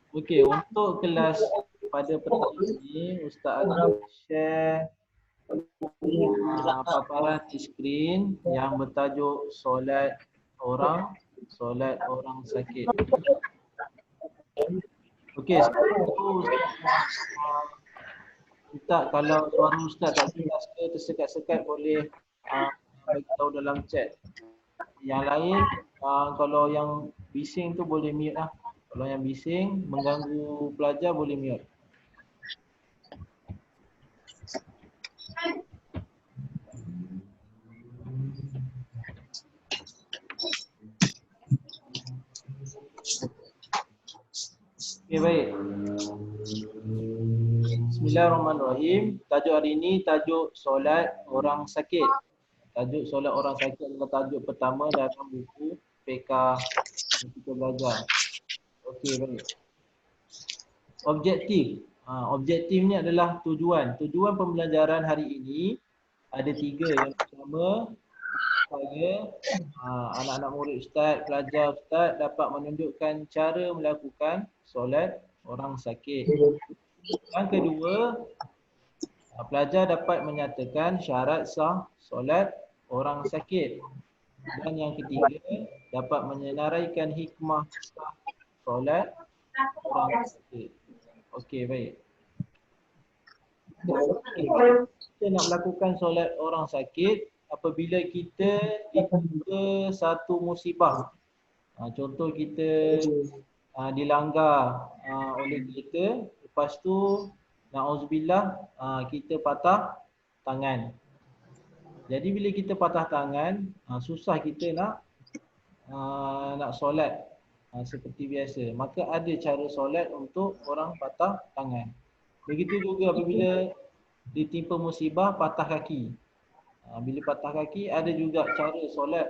Okey, untuk kelas pada petang ini Ustaz akan share paparan di skrin yang bertajuk solat orang sakit. Okey, sebelum tu Ustaz, kalau suara Ustaz tak jelas ke tersekat-sekat boleh bagi tahu dalam chat. Yang lain kalau yang bising tu boleh mute lah. Kalau yang bising mengganggu pelajar boleh mute. Okey, baik. Bismillahirrahmanirrahim. Tajuk hari ini tajuk solat orang sakit. Tajuk solat orang sakit adalah tajuk pertama dalam buku PK yang kita belajar. Okey, baik. Objektif. Objektif ni adalah tujuan. Tujuan pembelajaran hari ini ada 3. Yang pertama, supaya anak-anak murid Ustaz, pelajar Ustaz dapat menunjukkan cara melakukan solat orang sakit. Yang kedua, pelajar dapat menyatakan syarat sah solat orang sakit. Dan yang ketiga, dapat menyenaraikan hikmah sah solat orang sakit. Okey, baik. Kita nak melakukan solat orang sakit apabila kita ditimpa satu musibah. Contoh kita dilanggar oleh kereta, lepas tu na'udzubillah kita patah tangan. Jadi bila kita patah tangan, susah kita nak solat seperti biasa. Maka ada cara solat untuk orang patah tangan. Begitu juga apabila ditimpa musibah patah kaki. Bila patah kaki ada juga cara solat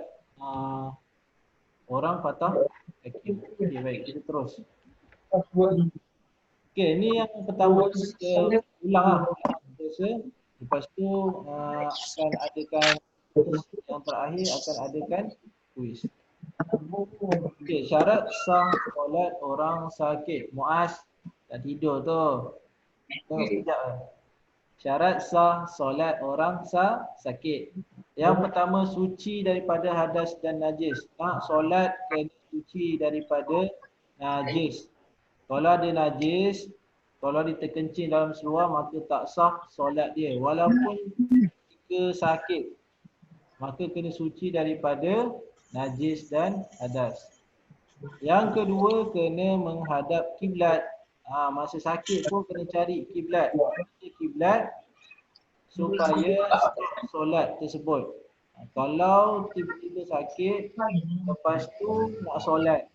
orang patah kaki. Okey, baik, kita terus. Okey, ni yang pertama kita ulang lah. Lepas tu akan adakan yang terakhir akan adakan kuis. Okey, syarat sah solat orang sakit. Muaz dah tidur tu. Sekejap lah. Syarat sah solat orang sakit. Yang pertama, suci daripada hadas dan najis. Nak solat kena suci daripada najis. Kalau ada najis, kalau dia terkencing dalam seluar maka tak sah solat dia. Walaupun jika sakit, maka kena suci daripada najis dan hadas. Yang kedua, kena menghadap kiblat. Masa sakit pun kena cari kiblat. Kiblat supaya solat tersebut. Kalau tiba-tiba sakit, lepas tu nak solat,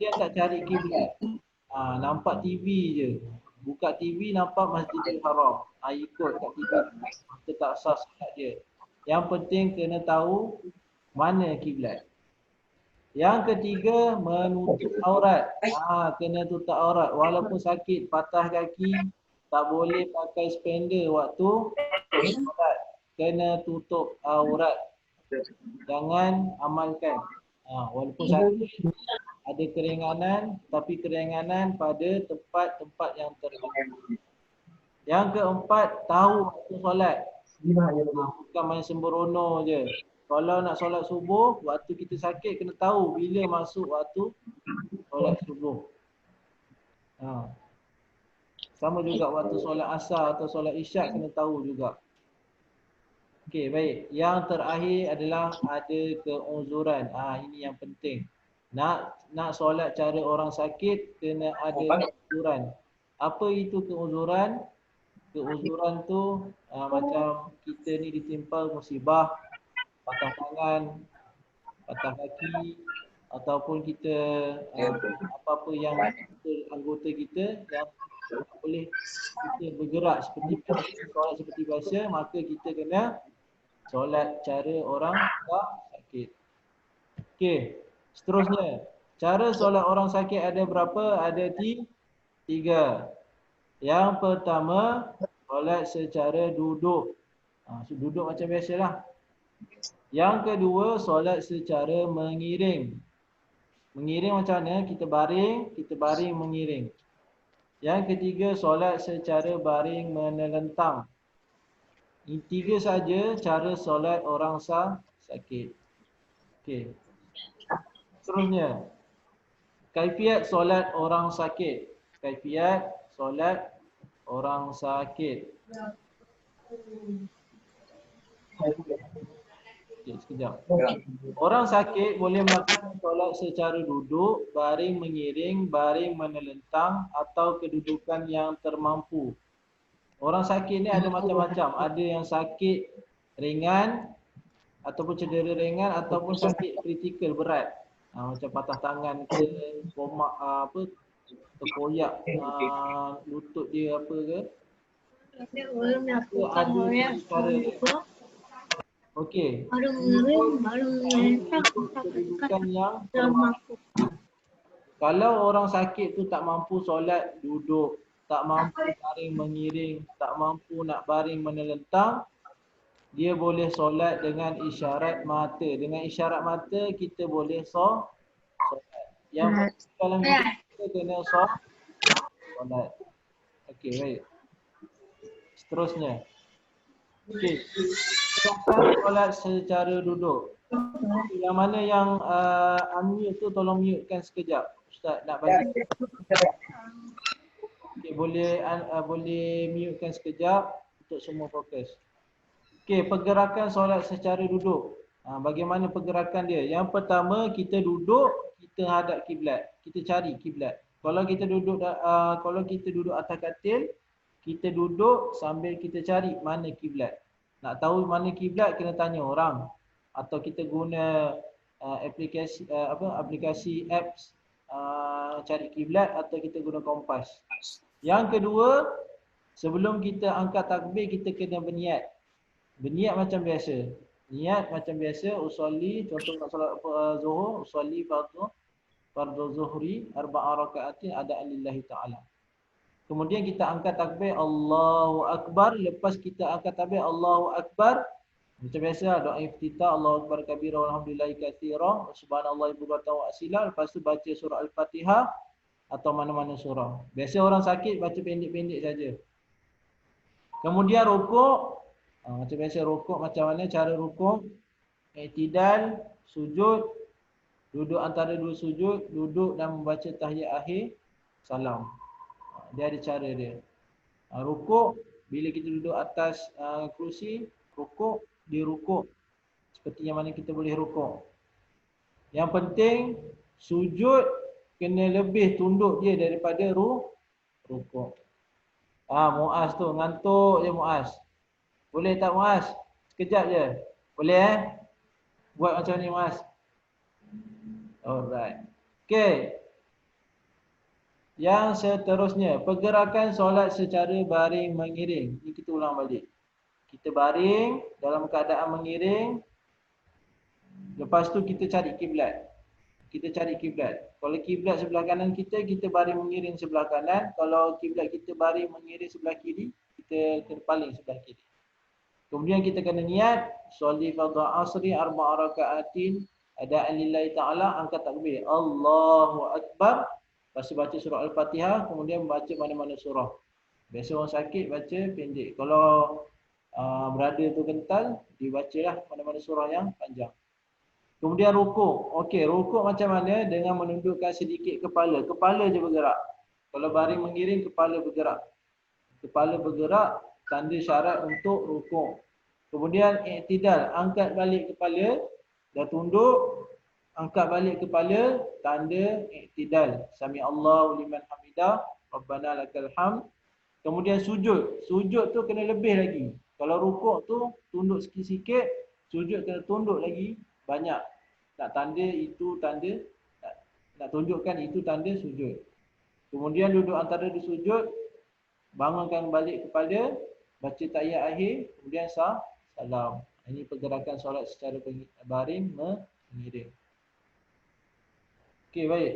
dia tak cari kiblat. Nampak TV je. Buka TV nampak Masjidil Haram. Ikut kat TV. Maka tak sah solat dia. Yang penting kena tahu mana kiblat. Yang ketiga, menutup aurat. Kena tutup aurat. Walaupun sakit, patah kaki, tak boleh pakai spender waktu solat. Kena tutup aurat. Jangan amalkan. Walaupun sakit, ada keringanan, tapi keringanan pada tempat-tempat yang tertentu. Yang keempat, tahu waktu solat. Bukan main sembrono je. Kalau nak solat subuh, waktu kita sakit kena tahu bila masuk waktu solat subuh. Sama juga waktu solat asar atau solat isyak kena tahu juga. Okey, baik. Yang terakhir adalah ada keuzuran. Ini yang penting. Nak solat cara orang sakit kena ada keuzuran. Apa itu keuzuran? Keuzuran tu macam kita ni ditimpa musibah, patah tangan, patah kaki, ataupun kita apa-apa yang anggota kita yang tak boleh kita bergerak seperti biasa, maka kita kena solat cara orang sakit. Okey, seterusnya. Cara solat orang sakit ada berapa? Ada 3. Yang pertama, solat secara duduk. Duduk macam biasalah. Yang kedua, solat secara mengiring. Mengiring macam mana? Kita baring mengiring. Yang ketiga, solat secara baring menelentang. Ini 3 saja cara solat orang sakit. Okey. Seterusnya, kaifiat solat orang sakit. Kaifiat solat orang sakit. Okey, sekejap. Orang sakit boleh melakukan solat secara duduk, baring mengiring, baring menelentang atau kedudukan yang termampu. Orang sakit ni ada macam-macam. Ada yang sakit ringan ataupun cedera ringan ataupun sakit kritikal berat. Macam patah tangan ke, koma terkoyak lutut dia apa ke. Ada cara dia. Okey. Kedudukan yang termampu. Kalau orang sakit tu tak mampu solat duduk, tak mampu baring mengiring, tak mampu nak baring menelentang, dia boleh solat dengan isyarat mata. Dengan isyarat mata kita boleh solat. Yang dalam hidup kita kena solat. Okey, baik. Seterusnya. Okey. Solat secara duduk. Yang mana yang unmute tu tolong mutekan sekejap. Ustaz nak bagi. Okey, boleh mutekan sekejap untuk semua fokus. Okey, pergerakan solat secara duduk. Bagaimana pergerakan dia? Yang pertama, kita duduk, kita hadap kiblat. Kita cari kiblat. Kalau kita duduk atas katil, kita duduk sambil kita cari mana kiblat. Nak tahu mana kiblat kena tanya orang. Atau kita guna aplikasi apps cari kiblat atau kita guna kompas. Yang kedua, sebelum kita angkat takbir kita kena berniat. Berniat macam biasa. Niat macam biasa, usolli, contoh nak solat zuhur, usolli fardhu zuhri arba'a raka'atin ada'an lillahi ta'ala. Kemudian kita angkat takbir Allahu Akbar. Lepas kita angkat takbir Allahu Akbar, macam biasa doa iftitah Allahu Akbar kabira walhamdulillahi katsira subhanallahi bukratan wa asila. Lepas tu baca surah Al-Fatihah atau mana-mana surah. Biasa orang sakit baca pendek-pendek saja. Kemudian rukuk. Macam biasa rukuk macam mana cara rukuk? I'tidal, sujud, duduk antara dua sujud, duduk dan membaca tahiyat akhir, salam. Dia ada cara dia. Rukuk, bila kita duduk atas kerusi, rukuk, dia rukuk seperti yang mana kita boleh rukuk. Yang penting, sujud kena lebih tunduk dia daripada rukuk. Muaz tu, ngantuk je Muaz. Boleh tak Muaz? Sekejap je. Boleh Buat macam ni Muaz. Alright. Okay. Yang seterusnya, pergerakan solat secara baring mengiring. Ini kita ulang balik. Kita baring dalam keadaan mengiring. Lepas tu kita cari kiblat. Kita cari kiblat. Kalau kiblat sebelah kanan kita, kita baring mengiring sebelah kanan. Kalau kiblat kita baring mengiring sebelah kiri, kita terpaling sebelah kiri. Kemudian kita kena niat sholli fardhu asri arba'a raka'atin ada'an lillahi ta'ala, angkat takbir Allahu Akbar. Lepas tu baca surah Al-Fatihah, kemudian baca mana-mana surah. Biasa orang sakit baca pendek. Kalau berada tu kental, dibacalah mana-mana surah yang panjang. Kemudian rukuk. Okey, rukuk macam mana? Dengan menundukkan sedikit kepala. Kepala je bergerak. Kalau baring mengiring, kepala bergerak. Kepala bergerak, tanda syarat untuk rukuk. Kemudian i'tidal, angkat balik kepala, dah tunduk, angkat balik kepala, tanda i'tidal. Sami Allahu liman hamidah, Rabbana lakal hamd. Kemudian sujud. Sujud tu kena lebih lagi. Kalau rukuk tu tunduk sikit-sikit, sujud kena tunduk lagi banyak. Nak tanda itu tanda, nak tunjukkan itu tanda sujud. Kemudian duduk antara dua sujud, bangunkan balik kepala, baca tahiyat akhir, kemudian salam. Ini pergerakan solat secara baring mengiring. Okey, baik.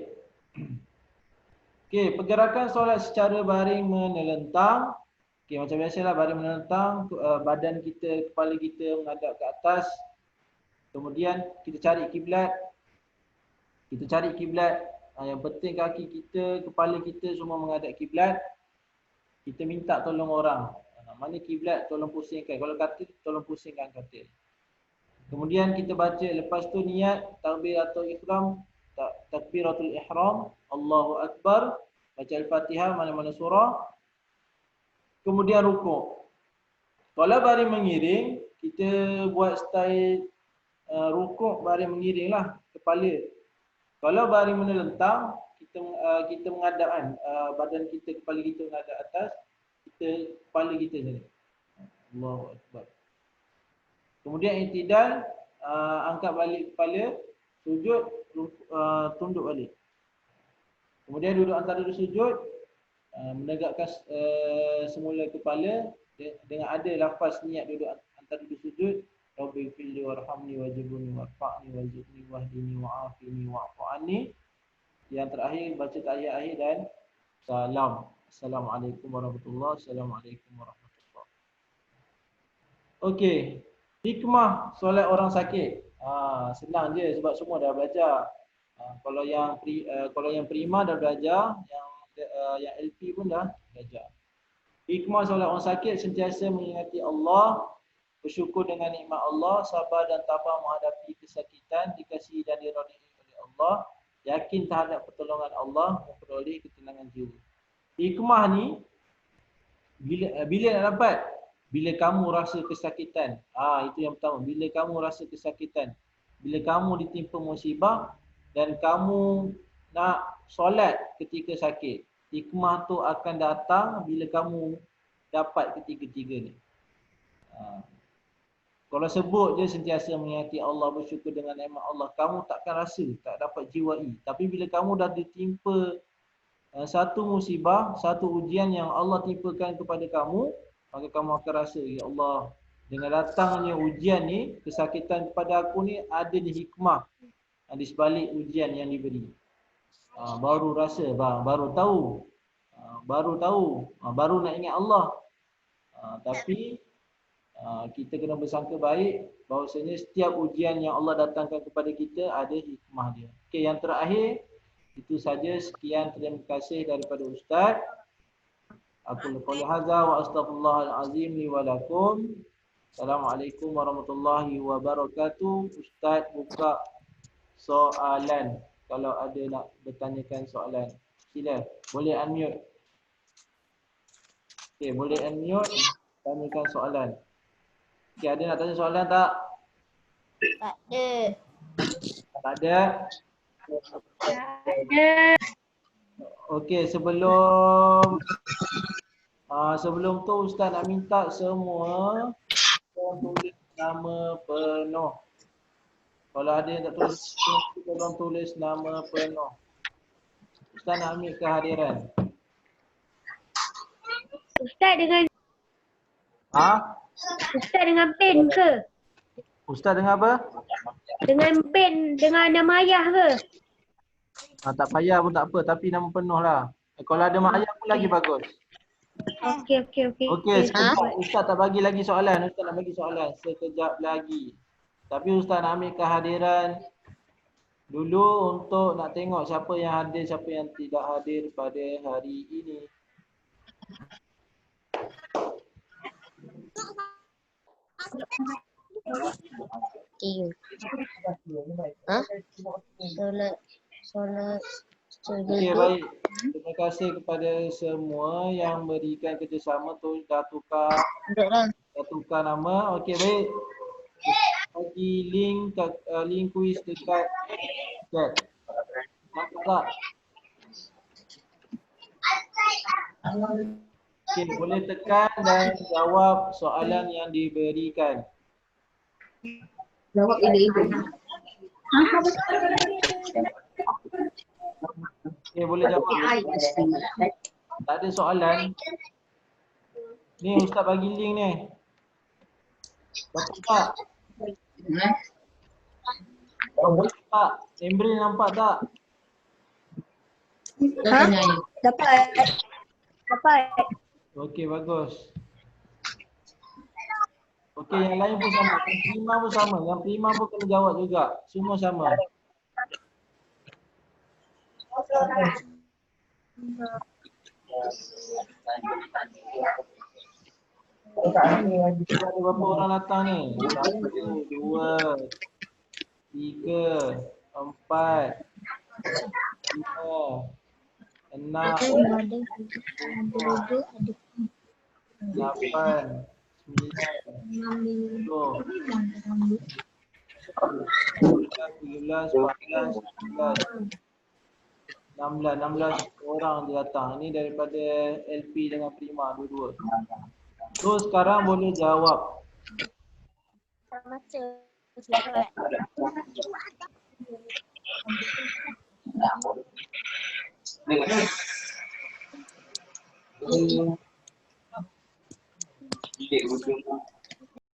Okey, pergerakan solat secara baring menelentang. Okey, macam biasalah baring menelentang, badan kita, kepala kita menghadap ke atas. Kemudian kita cari kiblat. Kita cari kiblat. Yang penting kaki kita, kepala kita semua menghadap kiblat. Kita minta tolong orang. Mana kiblat tolong pusingkan. Kalau katil tolong pusingkan katil. Kemudian kita baca, lepas tu niat takbiratul ihram, takbiratul ihram, Allahu Akbar, baca Al-Fatihah mana-mana surah. Kemudian rukuk. Kalau baring mengiring, kita buat style rukuk baring mengiring lah kepala. Kalau baring menelentang, kita menghadap kan, badan kita, kepala kita menghadap atas, kita kepala kita jadi. Allahu Akbar. Kemudian i'tidal, angkat balik kepala, sujud, tunduk balik. Kemudian duduk antara duduk sujud, menegakkan semula kepala dengan ada lafaz niat duduk antara duduk sujud. Rabbi filli warhamni wajibuni warfa'ni wajibni wahdini wa'afini wa'fu'ani. Yang terakhir baca tahiyat akhir dan salam. Assalamualaikum warahmatullahi wabarakatuh. Assalamualaikum warahmatullahi wabarakatuh. Okey, hikmah solat orang sakit. Senang je sebab semua dah belajar. Kalau yang prima dah belajar, yang LP pun dah belajar. Hikmah solat orang sakit sentiasa mengingati Allah, bersyukur dengan nikmat Allah, sabar dan tabah menghadapi kesakitan, dikasihi dan diridai oleh Allah, yakin terhadap pertolongan Allah, memperoleh ketenangan jiwa. Hikmah ni bila nak dapat? Bila kamu rasa kesakitan. Itu yang pertama. Bila kamu rasa kesakitan, bila kamu ditimpa musibah dan kamu nak solat ketika sakit, hikmah tu akan datang bila kamu dapat ketiga-tiga ni. Kalau sebut je sentiasa mengingati Allah, bersyukur dengan nikmat Allah, kamu takkan rasa, tak dapat jiwai. Tapi bila kamu dah ditimpa satu musibah, satu ujian yang Allah timpakan kepada kamu, maka kamu akan rasa, ya Allah, dengan datangnya ujian ni, kesakitan kepada aku ni, ada di hikmah di sebalik ujian yang diberi. Baru rasa, baru tahu, baru nak ingat Allah. Tapi kita kena bersangka baik bahawasanya setiap ujian yang Allah datangkan kepada kita ada hikmah dia. Okey, yang terakhir itu saja. Sekian, terima kasih daripada Ustaz. Aku qouli hadza wa astaghfirullahal azim li wa lakum. Assalamualaikum warahmatullahi wabarakatuh. Ustaz buka soalan. Kalau ada nak bertanyakan soalan, sila. Boleh unmute. Okey, boleh unmute, tanyakan soalan. Okey, ada nak tanya soalan tak? Tak ada. Tak ada? Tak ada. Okey, sebelum tu Ustaz nak minta semua tulis nama penuh. Kalau ada yang tak tulis, tolong tulis nama penuh. Ustaz nak ambil kehadiran. Ustaz dengan Ustaz dengan pen ke? Ustaz dengan apa? Dengan pen, dengan nama ayah ke? Tak payah pun tak apa, tapi nama penuh lah. Kalau ada mak ayah pun lagi bagus. Okey. Okey, sekejap. Ustaz tak bagi lagi soalan. Ustaz nak bagi soalan sekejap lagi. Tapi Ustaz nak ambil kehadiran dulu untuk nak tengok siapa yang hadir, siapa yang tidak hadir pada hari ini. Solat. Okey, baik. Terima kasih kepada semua yang berikan kerjasama tu, dah tukar nama. Okey, baik. Bagi link kuis dekat chat. Nampak tak? Okey, boleh tekan dan jawab soalan yang diberikan. Jawab ibu-ibu. Okey, boleh jawab. Tak ada soalan. Ni Ustaz bagi link ni. Dapat tak? Nampak tak? Embril nampak tak? Dapat. Okey, bagus. Okey, yang lain pun sama. Yang prima pun sama. Yang prima pun kena jawab juga. Semua sama. Ada berapa orang datang ni? 1, 2, 3, 4, 5, 6, 8, 9, 10, 11, 12, 13, 16 orang dia datang. Ni daripada LP dengan Prima dua-dua. So sekarang boleh jawab.